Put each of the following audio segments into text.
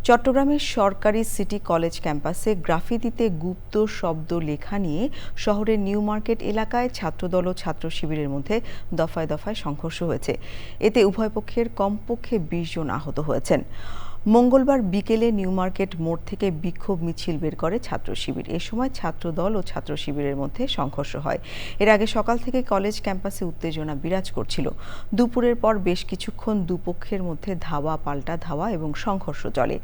চট্টগ্রামের সরকারি city college ক্যাম্পাসে গ্রাফিতিতে গুপ্ত শব্দ লেখা নিয়ে শহরের নিউ মার্কেট এলাকায় ছাত্রদল ও ছাত্র শিবিরের মধ্যে দফায় দফায় সংঘর্ষ হয়েছে। এতে উভয় পক্ষের কমপক্ষে ২০ জন আহত হয়েছেন। মঙ্গলবার বিকেলে নিউ মার্কেট মোড় থেকে বিক্ষোভ মিছিল বের করে ছাত্র শিবির। এ সময় ছাত্রদল ও ছাত্র শিবিরের মধ্যে সংঘর্ষ হয়। এর আগে সকাল থেকে কলেজ ক্যাম্পাসে উত্তেজনা বিরাজ করছিল। দুপুরের পর বেশ কিছুক্ষণ দুপক্ষের মধ্যে ধাওয়া পাল্টা ধাওয়া এবং সংঘর্ষ চলে।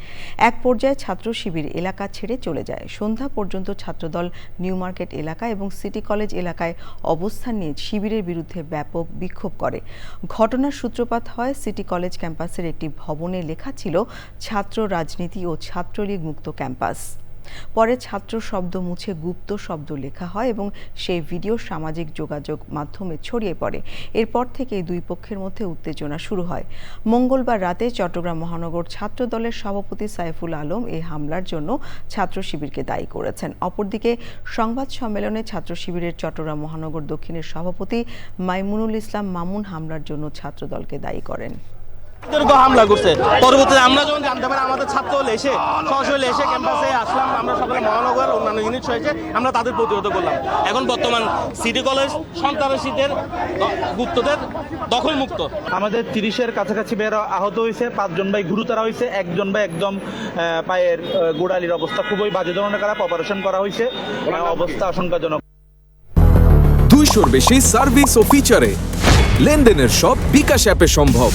এক পর্যায়ে ছাত্র শিবির এলাকা ছেড়ে চলে যায়। সন্ধ্যা পর্যন্ত ছাত্রদল নিউ মার্কেট এলাকা এবং সিটি কলেজ এলাকায় অবস্থান নিয়ে শিবিরের বিরুদ্ধে ব্যাপক বিক্ষোভ করে। ঘটনার সূত্রপাত হয় সিটি কলেজ ক্যাম্পাসের একটি ভবনে লেখা ছিল ছাত্র রাজনীতি ও ছাত্রলীগ মুক্ত ক্যাম্পাস। পরে ছাত্র শব্দ মুছে গুপ্ত শব্দ লেখা হয় এবং সেই ভিডিও সামাজিক যোগাযোগ মাধ্যমে ছড়িয়ে পড়ে। এরপর থেকে দুই পক্ষের মধ্যে উত্তেজনা শুরু হয়। মঙ্গলবার রাতে চট্টগ্রাম মহানগর ছাত্র দলের সভাপতি সাইফুল আলম এই হামলার জন্য ছাত্র শিবিরকে দায়ী করেছেন। অপরদিকে সংবাদ সম্মেলনে ছাত্র শিবিরের চট্টগ্রাম মহানগর দক্ষিণের সভাপতি মাইমুনুল ইসলাম মামুন হামলার জন্য ছাত্র দলকে দায়ী করেন। হামলা করছে। পরবর্তীতে আমরা যখন জানতে পারি আমাদের ছাত্র এসে সরাসরি এসে ক্যাম্পাসে আসলাম, আমরা সকালে মহানগর অন্যান্য ইউনিট হয়েছে, আমরা তাদের প্রতিহত করলাম। এখন বর্তমান সিটি কলেজ সন্ত্রাসীদের গুপ্তদের দখল মুক্ত। আমাদের 30-এর কাছাকাছি বের আহত হয়েছে, 5 জন ভাই গুরুতর হয়েছে, 1 জন ভাই একদম পায়ের গোড়ালির অবস্থা খুবই বাজে ধরনের খারাপ, অপারেশন করা হয়েছে, অবস্থা আশঙ্কাজনক। 200-র বেশি সার্ভিস ও ফিচারে লেনদেনের সব বিকাশ অ্যাপে সম্ভব।